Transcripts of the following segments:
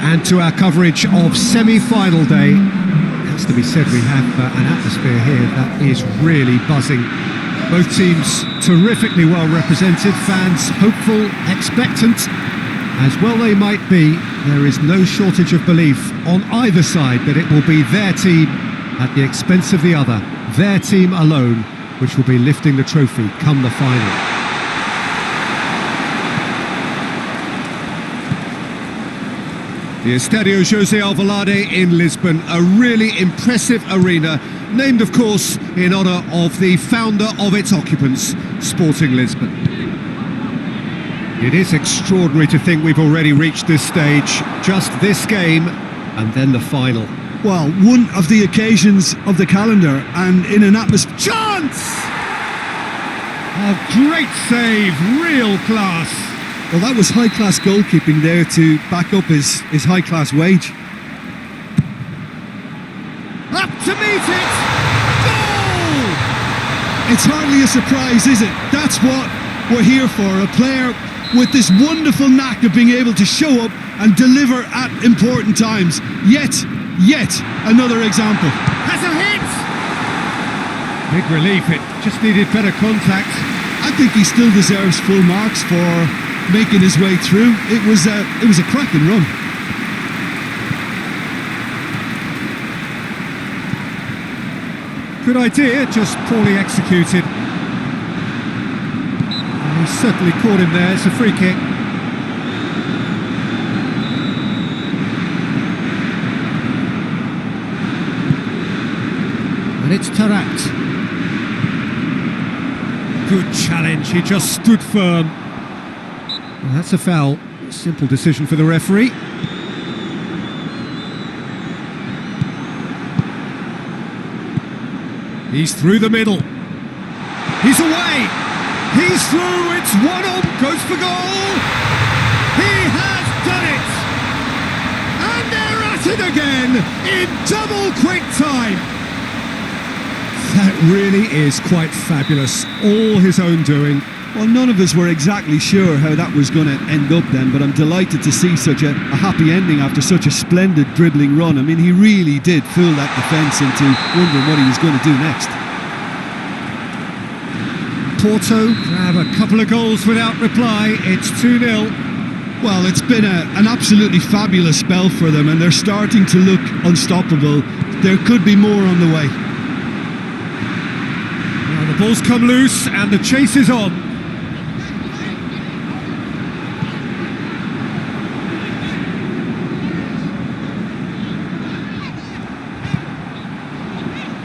and to our coverage of semi-final day. It has to be said, we have an atmosphere here that is really buzzing. Both teams terrifically well represented, fans hopeful, expectant. As well they might be, there is no shortage of belief on either side that it will be their team at the expense of the other, their team alone, which will be lifting the trophy come the final. The Estadio José Alvalade in Lisbon, a really impressive arena, named of course in honour of the founder of its occupants, Sporting Lisbon. It is extraordinary to think we've already reached this stage, just this game and then the final. Well, one of the occasions of the calendar, and in an atmosphere... Chance! A great save, real class. Well, that was high-class goalkeeping there to back up his high-class wage. Up to meet it! Goal! It's hardly a surprise, is it? That's what we're here for, a player with this wonderful knack of being able to show up and deliver at important times. Yet another example. Has a hit! Big relief, it just needed better contact. I think he still deserves full marks for making his way through. It was a cracking run. Good idea, just poorly executed. And he certainly caught him there. It's a free kick. And it's Serhat. Good challenge, he just stood firm. Well, that's a foul. Simple decision for the referee. He's through the middle. He's away. He's through. It's 1-on. Goes for goal. He has done it. And they're at it again in double quick time. That really is quite fabulous. All his own doing. Well, none of us were exactly sure how that was going to end up then, but I'm delighted to see such a happy ending after such a splendid dribbling run. I mean, he really did fool that defence into wondering what he was going to do next. Porto grab a couple of goals without reply. It's 2-0. Well, it's been an absolutely fabulous spell for them, and they're starting to look unstoppable. There could be more on the way. Well, the ball's come loose and the chase is on.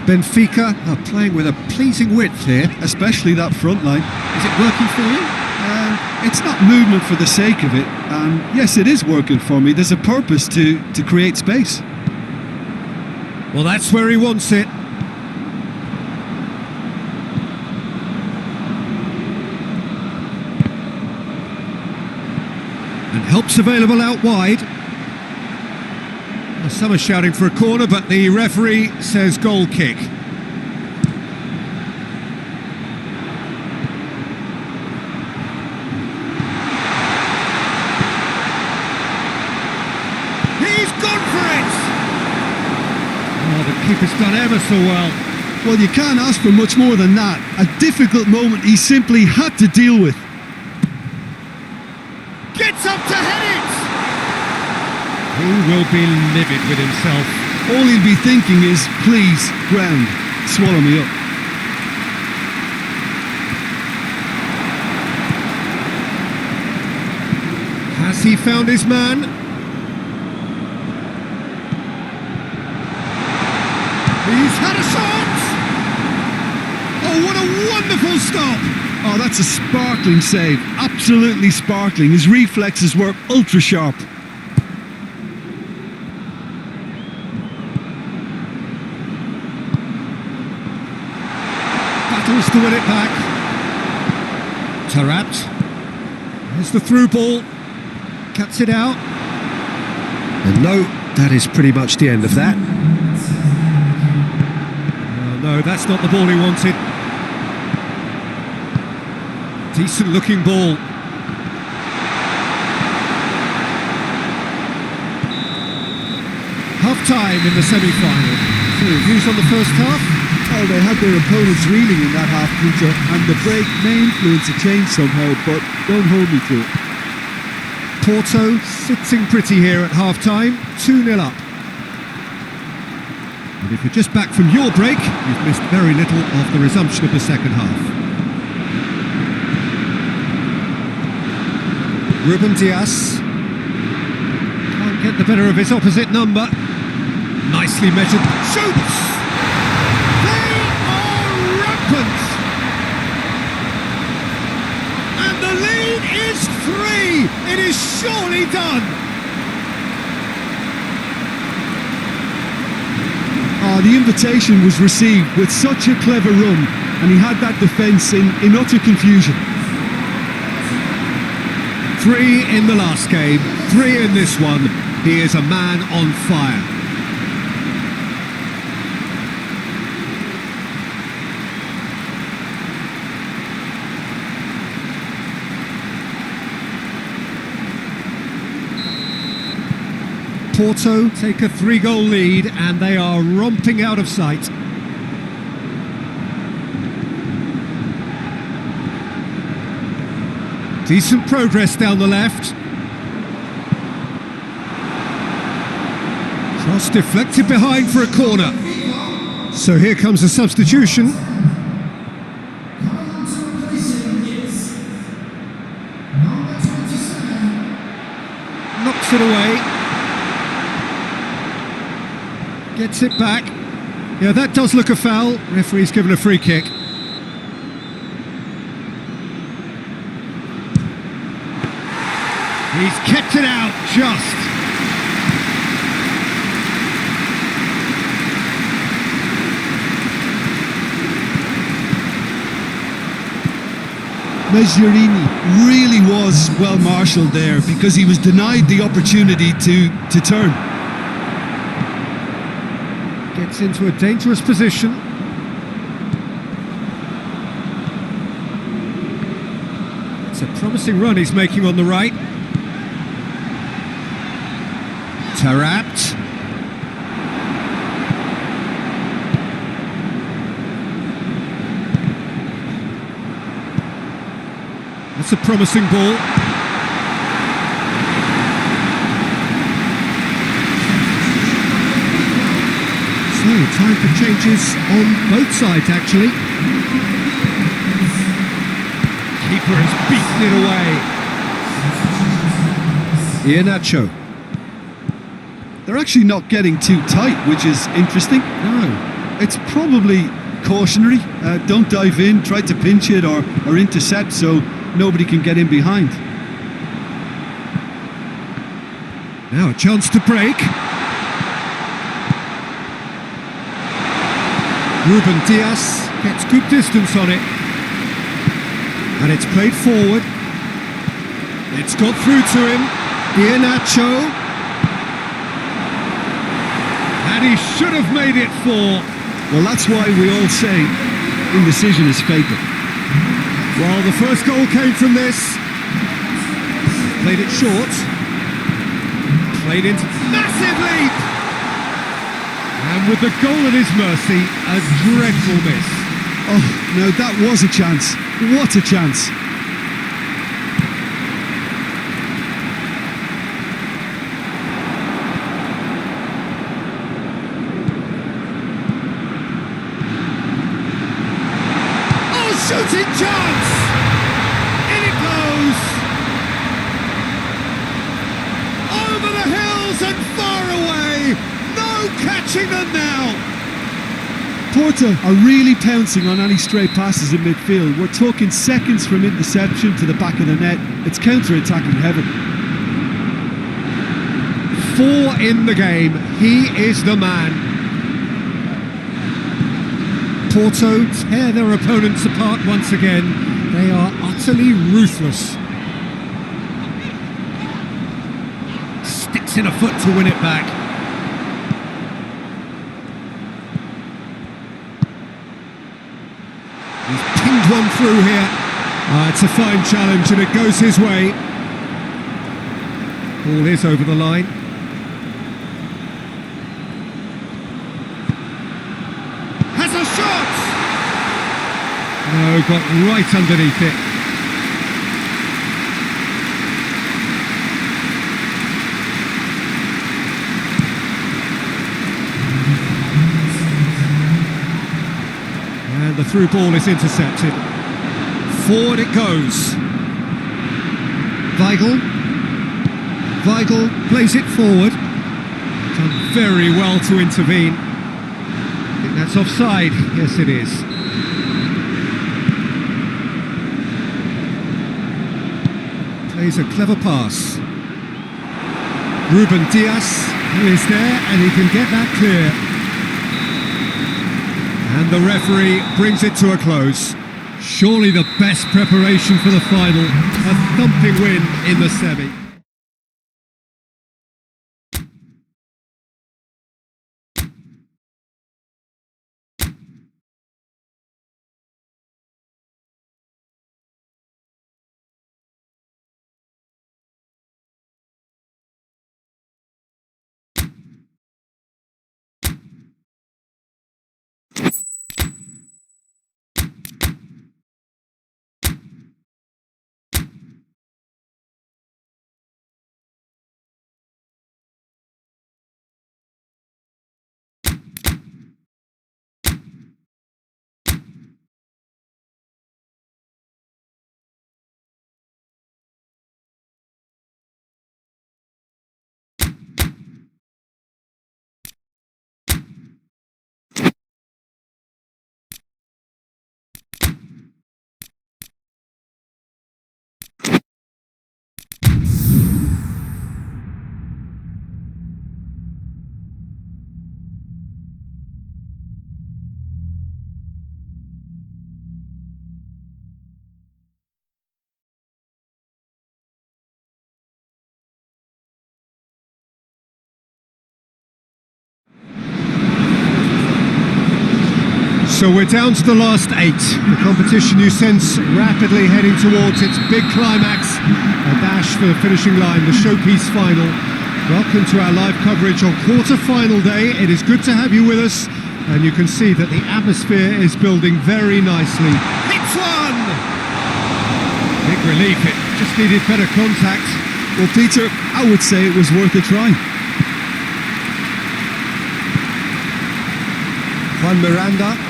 Benfica are playing with a pleasing width here. Especially that front line. Is it working for you? It's not movement for the sake of it. Yes, it is working for me. There's a purpose to create space. Well, that's where he wants it. And help's available out wide. Well, some are shouting for a corner, but the referee says goal kick. He's gone for it! Oh, the keeper's done ever so well. Well, you can't ask for much more than that. A difficult moment he simply had to deal with. Gets up to head it! He will be livid with himself. All he'll be thinking is, please, ground, swallow me up. Has he found his man? He's had a shot! Oh, what a wonderful stop! Oh, that's a sparkling save. Absolutely sparkling. His reflexes were ultra sharp. Battles to win it back. Serhat. There's the through ball. Cuts it out. And no, that is pretty much the end of that. No, that's not the ball he wanted. Decent looking ball. Half-time in the semi-final. So, views on the first half? Oh, they had their opponents reeling in that half, Peter, and the break may influence a change somehow, but don't hold me to it. Porto sitting pretty here at half-time, 2-0 up. And if you're just back from your break, you've missed very little of the resumption of the second half. Ruben Dias can't get the better of his opposite number. Nicely measured. Shoots! They are rampant! And the lead is 3! It is surely done! The invitation was received with such a clever run, and he had that defence in utter confusion. 3 in the last game, 3 in this one. He is a man on fire. Porto take a 3-goal lead and they are romping out of sight. Decent progress down the left. Cross deflected behind for a corner. So here comes a substitution. Knocks it away. Gets it back. Yeah, that does look a foul. Referee's given a free kick. He's kept it out just. Mezziorini really was well marshalled there because he was denied the opportunity to turn. Gets into a dangerous position. It's a promising run he's making on the right. Serhat. That's a promising ball. So, time for changes on both sides, actually. Keeper has beaten it away. Iheanacho. They're actually not getting too tight, which is interesting. No. It's probably cautionary. Don't dive in, try to pinch it or intercept so nobody can get in behind. Now a chance to break. Ruben Dias gets good distance on it. And it's played forward. It's got through to him. Iheanacho. And he should have made it 4. Well, that's why we all say indecision is fatal. Well, the first goal came from this. Played it short. Played into massive leap. And with the goal at his mercy, a dreadful miss. Oh, no, that was a chance. What a chance. Shooting chance! In it goes! Over the hills and far away! No catching them now! Porto are really pouncing on any stray passes in midfield. We're talking seconds from interception to the back of the net. It's counter-attacking heaven. 4 in the game. He is the man. Porto tear their opponents apart once again. They are utterly ruthless. Sticks in a foot to win it back. He's pinged one through here. It's a fine challenge and it goes his way. Ball is over the line. No, got right underneath it. And the through ball is intercepted. Forward it goes. Weigl plays it forward. Done very well to intervene. I think that's offside. Yes, it is. Plays a clever pass. Ruben Dias is there and he can get that clear. And the referee brings it to a close. Surely the best preparation for the final. A thumping win in the semi. So we're down to the last 8. The competition you sense rapidly heading towards its big climax. A dash for the finishing line, the showpiece final. Welcome to our live coverage on quarter-final day. It is good to have you with us. And you can see that the atmosphere is building very nicely. Lütfen! Big relief, it just needed better contact. Well, Peter, I would say it was worth a try. Juan Miranda.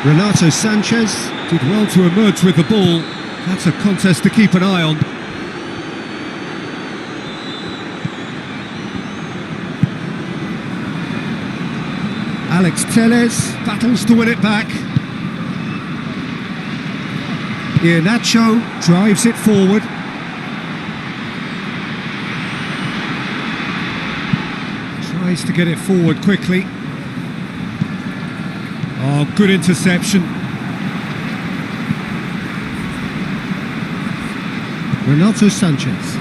Renato Sanchez did well to emerge with the ball. That's a contest to keep an eye on. Alex Telles battles to win it back. Iheanacho drives it forward. Tries to get it forward quickly. Oh, good interception. Renato Sanchez.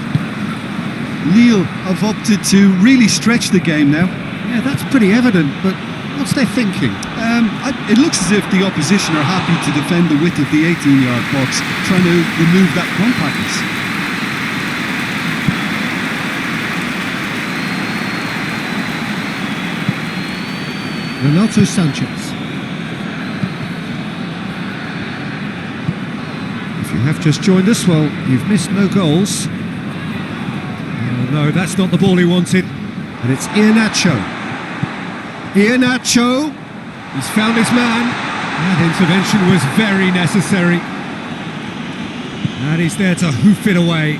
Lille have opted to really stretch the game now. Yeah, that's pretty evident, but what's their thinking? It looks as if the opposition are happy to defend the width of the 18-yard box, trying to remove that compactness. Renato Sanchez. If you have just joined us, well, you've missed no goals. Oh, no, that's not the ball he wanted. And it's Iheanacho. Iheanacho. He's found his man. That intervention was very necessary. And he's there to hoof it away.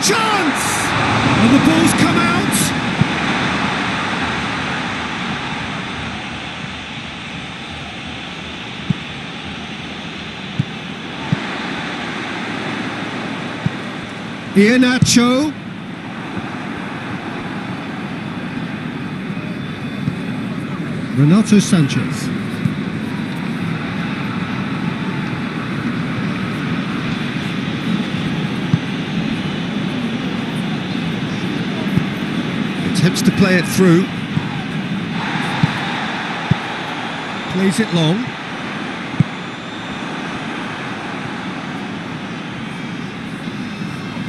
Chance! And the ball's come out. Iheanacho. Renato Sanchez. Attempts to play it through. Plays it long.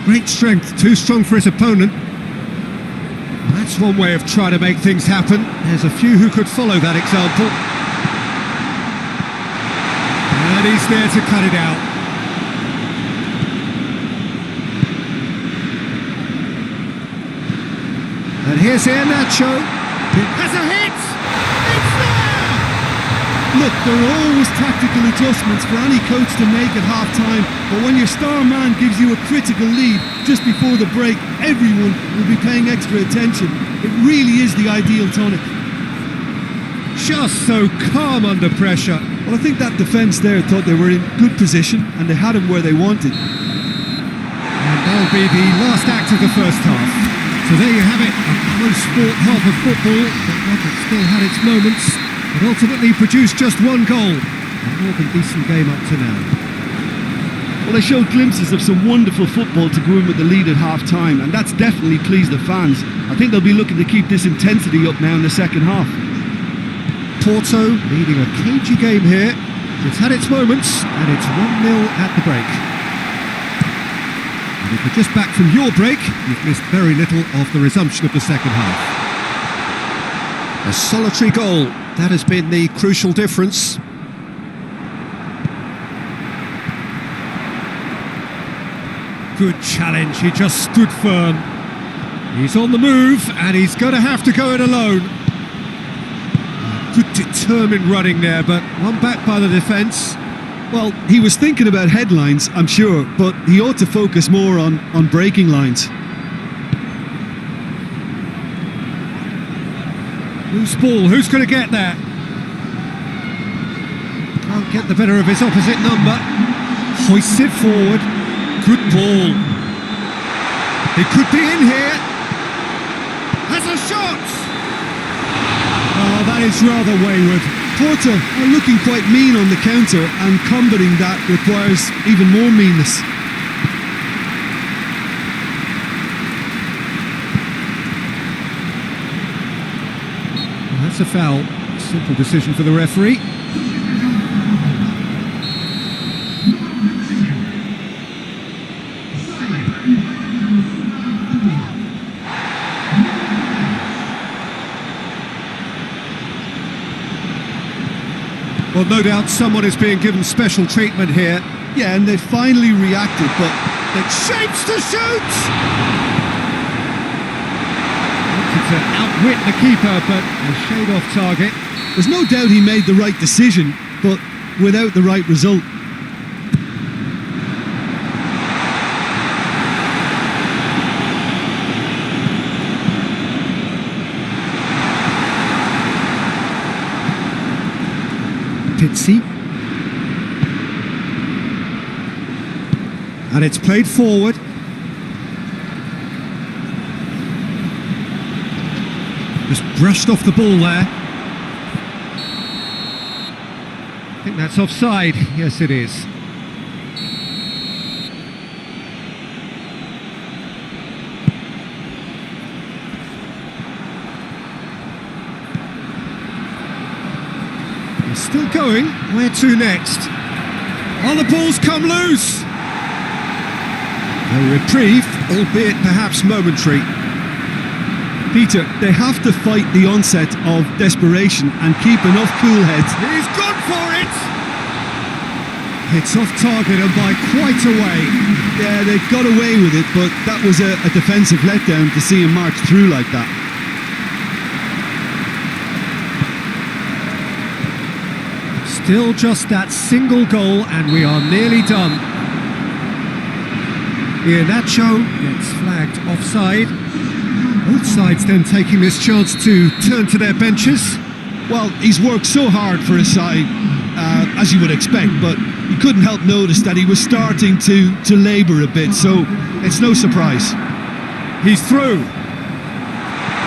Great strength, too strong for his opponent. That's one way of trying to make things happen. There's a few who could follow that example. And he's there to cut it out. And here's Iheanacho. It has a hit! It's there! Look, there are always tactical adjustments for any coach to make at half-time, but when your star man gives you a critical lead just before the break, everyone will be paying extra attention. It really is the ideal tonic. Just so calm under pressure. Well, I think that defence there thought they were in good position and they had him where they wanted. And that'll be the last act of the first half. So there you have it, a close-fought half of football, but one that still had its moments, but ultimately produced just one goal. A more than decent game up to now. Well, they showed glimpses of some wonderful football to go in with the lead at half-time, and that's definitely pleased the fans. I think they'll be looking to keep this intensity up now in the second half. Porto leading a cagey game here. It's had its moments, and it's 1-0 at the break. And if you're just back from your break, you've missed very little of the resumption of the second half. A solitary goal, that has been the crucial difference. Good challenge, he just stood firm. He's on the move, and he's going to have to go it alone. Good determined running there, but one back by the defence. Well, he was thinking about headlines, I'm sure, but he ought to focus more on breaking lines. Loose ball, who's going to get there? Can't get the better of his opposite number. Hoists it forward. Good ball. It could be in here. Has a shot! Oh, that is rather wayward. Porto are looking quite mean on the counter, and combating that requires even more meanness. Well, that's a foul. Simple decision for the referee. Well, no doubt someone is being given special treatment here. Yeah, and they finally reacted, but It shapes to shoot! Wanted to outwit the keeper, but a shade off target. there's no doubt he made the right decision, but without the right result. Pizzi. And it's played forward. Just brushed off the ball there. I think that's offside. Yes, it is. He's still going. Where to next? Oh, the ball's come loose. A reprieve, albeit perhaps momentary. Peter, they have to fight the onset of desperation and keep enough cool heads. He's gone for it! It's off target and by quite a way. Yeah, they got away with it, but that was a defensive letdown to see him march through like that. Still just that single goal and we are nearly done. Iheanacho gets flagged offside. Both sides then taking this chance to turn to their benches. Well, he's worked so hard for his side, as you would expect, but you couldn't help notice that he was starting to labour a bit, so it's no surprise. He's through.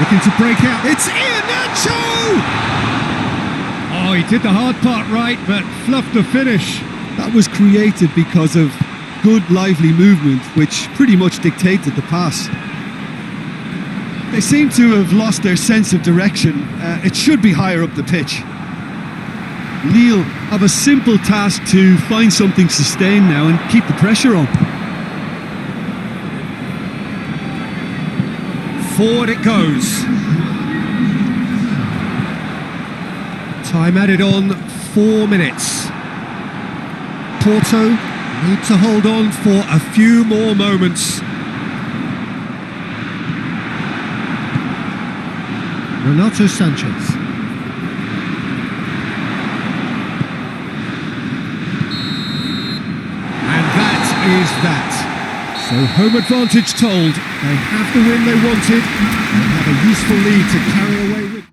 Looking to break out. It's Iheanacho! Oh, he did the hard part right, but fluffed the finish. That was created because of good, lively movement, which pretty much dictated the pass. They seem to have lost their sense of direction. It should be higher up the pitch. Lille have a simple task to find something sustained now and keep the pressure on. Forward it goes. Time added on, 4 minutes. Porto need to hold on for a few more moments. Renato Sanchez. And that is that. So home advantage told. They have the win they wanted and have a useful lead to carry away with.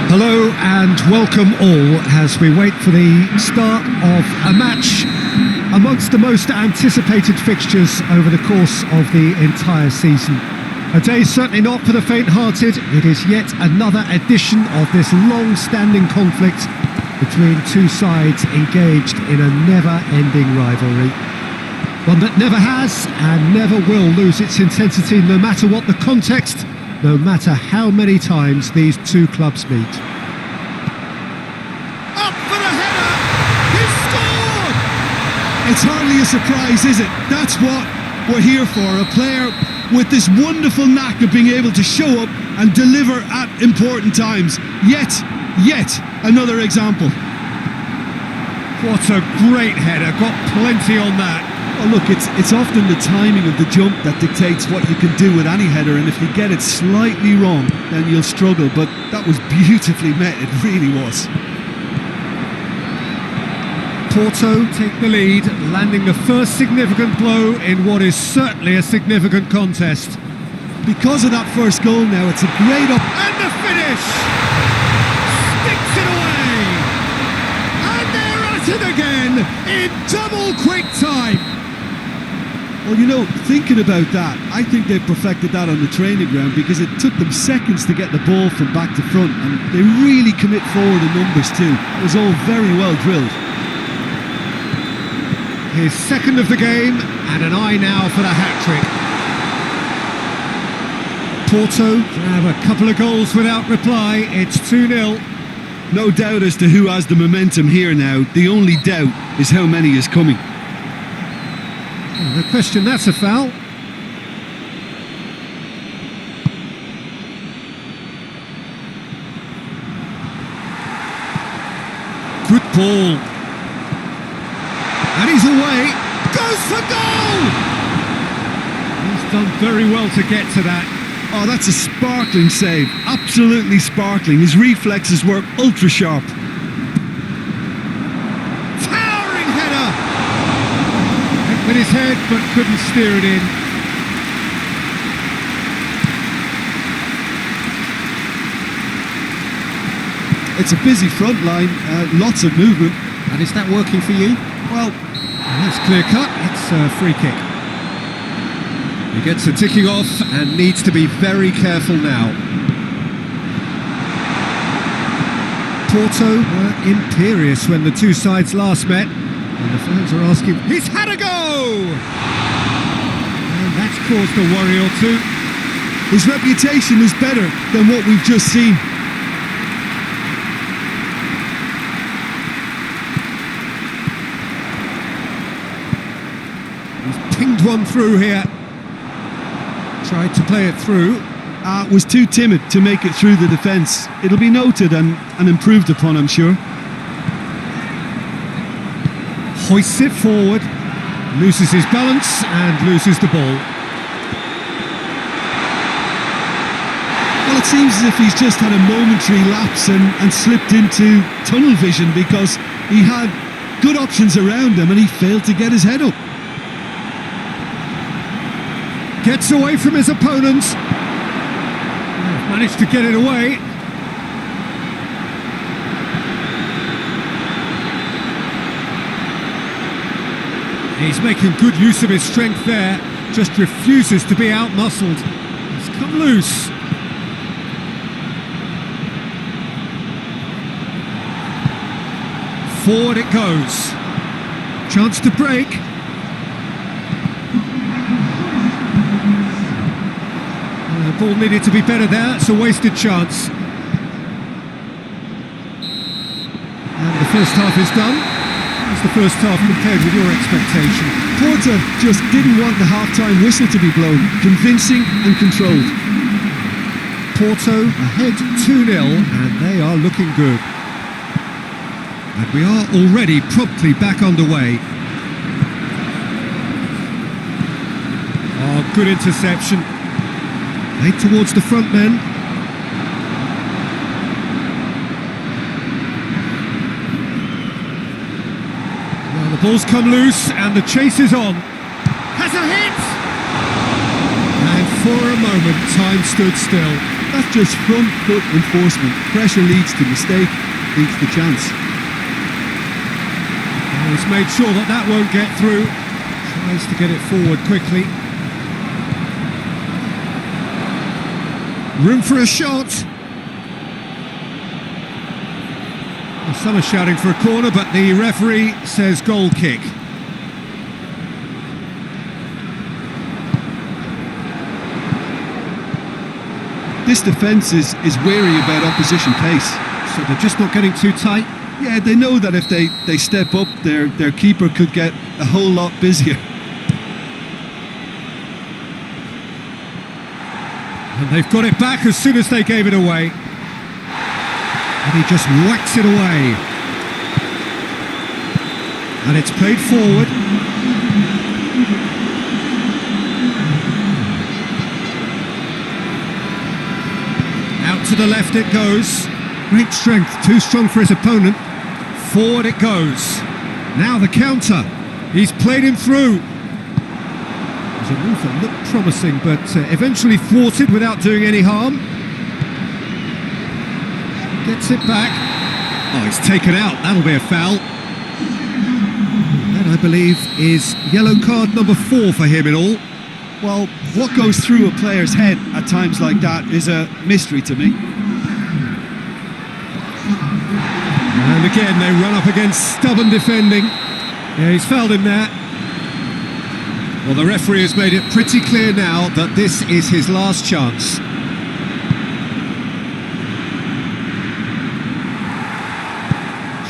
Hello and welcome all as we wait for the start of a match amongst the most anticipated fixtures over the course of the entire season. A day certainly not for the faint-hearted. It is yet another edition of this long-standing conflict between two sides engaged in a never-ending rivalry. One that never has and never will lose its intensity no matter what the context, no matter how many times these two clubs meet. Up for the header! He's scored! It's hardly a surprise, is it? That's what we're here for. A player with this wonderful knack of being able to show up and deliver at important times. Yet another example. What a great header, got plenty on that. Oh look, it's often the timing of the jump that dictates what you can do with any header, and if you get it slightly wrong, then you'll struggle, but that was beautifully met, it really was. Porto take the lead, landing the first significant blow in what is certainly a significant contest. Because of that first goal now, it's a great up... And the finish! Sticks it away! And they're at it again in double quick time! Well, you know, thinking about that, I think they perfected that on the training ground because it took them seconds to get the ball from back to front, and they really commit forward in numbers too. It was all very well drilled. His second of the game, and an eye now for the hat-trick. Porto have a couple of goals without reply. It's 2-0. No doubt as to who has the momentum here now. The only doubt is how many is coming. The question, that's a foul. Good ball. And he's away. Goes for goal! He's done very well to get to that. Oh, that's a sparkling save. Absolutely sparkling. His reflexes work ultra sharp. Towering header! With his head, but couldn't steer it in. It's a busy front line, lots of movement. And is that working for you? Well, that's clear cut. It's a free kick. He gets a ticking off and needs to be very careful now. Porto were imperious when the two sides last met, and the fans are asking, he's had a go! And that's caused a worry or two. His reputation is better than what we've just seen. He's pinged one through here. Tried to play it through. Was too timid to make it through the defence. It'll be noted and improved upon, I'm sure. Hoists it forward, loses his balance and loses the ball. Well, Well, it seems as if he's just had a momentary lapse and slipped into tunnel vision because he had good options around him and he failed to get his head up. Gets away from his opponent. Managed to get it away. He's making good use of his strength there. Just refuses to be out-muscled. He's come loose. Forward it goes. Chance to break. The ball needed to be better there. It's a wasted chance. And the first half is done. How's the first half compared with your expectation? Porto just didn't want the half-time whistle to be blown. Convincing and controlled. Porto ahead 2-0 and they are looking good. And we are already promptly back underway. Oh, good interception. Made towards the front men. Well, the ball's come loose and the chase is on. Has a hit! And for a moment, time stood still. That's just front foot enforcement. Pressure leads to mistake, leads to chance. He's made sure that that won't get through. Tries to get it forward quickly. Room for a shot. Well, some are shouting for a corner, but the referee says goal kick. This defence is wary about opposition pace. So they're just not getting too tight. Yeah, they know that if they step up, their keeper could get a whole lot busier. And they've got it back as soon as they gave it away. And he just whacks it away. And it's played forward. Out to the left it goes. Great strength, too strong for his opponent. Forward it goes. Now the counter. He's played him through. There's a move that looked promising, but eventually thwarted without doing any harm. Gets it back. Oh, he's taken out. That'll be a foul. That, I believe, is yellow card number 4 for him in all. Well, what goes through a player's head at times like that is a mystery to me. And again, they run up against stubborn defending. Yeah, he's fouled him there. Well, the referee has made it pretty clear now that this is his last chance.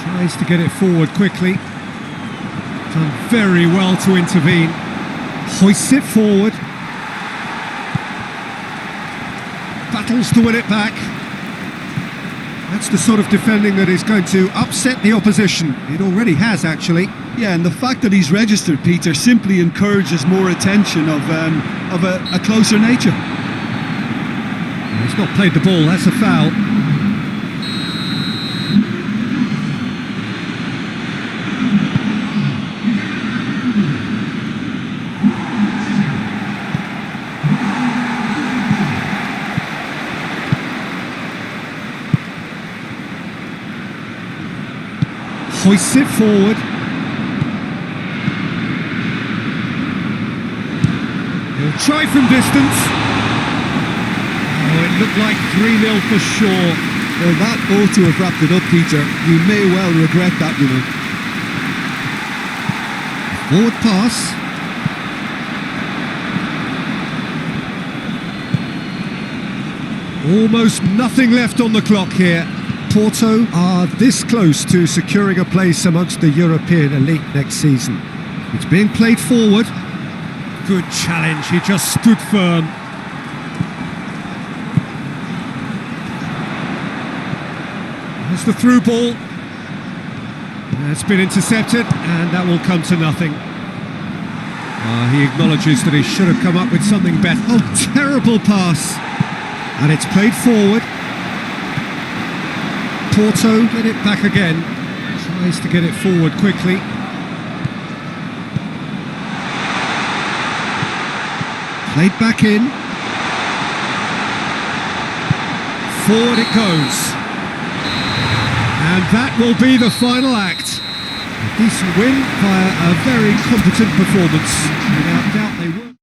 Tries to get it forward quickly. Done very well to intervene. Hoists it forward. Battles to win it back. That's the sort of defending that is going to upset the opposition. It already has, actually. Yeah, and the fact that he's registered, Peter, simply encourages more attention of a closer nature. He's not played the ball, that's a foul. Hoists it forward. He'll try from distance. Oh, it looked like 3-0 for sure. Well, that ought to have wrapped it up, Peter. You may well regret that, you know. Forward pass. Almost nothing left on the clock here. Porto are this close to securing a place amongst the European elite next season. It's being played forward. Good challenge, he just stood firm. There's the through ball. It's been intercepted and that will come to nothing. He acknowledges that he should have come up with something better. Oh, terrible pass. And it's played forward. Porto get it back again. Tries to get it forward quickly. Played back in. Forward it goes. And that will be the final act. A decent win via a very competent performance. Without doubt they were.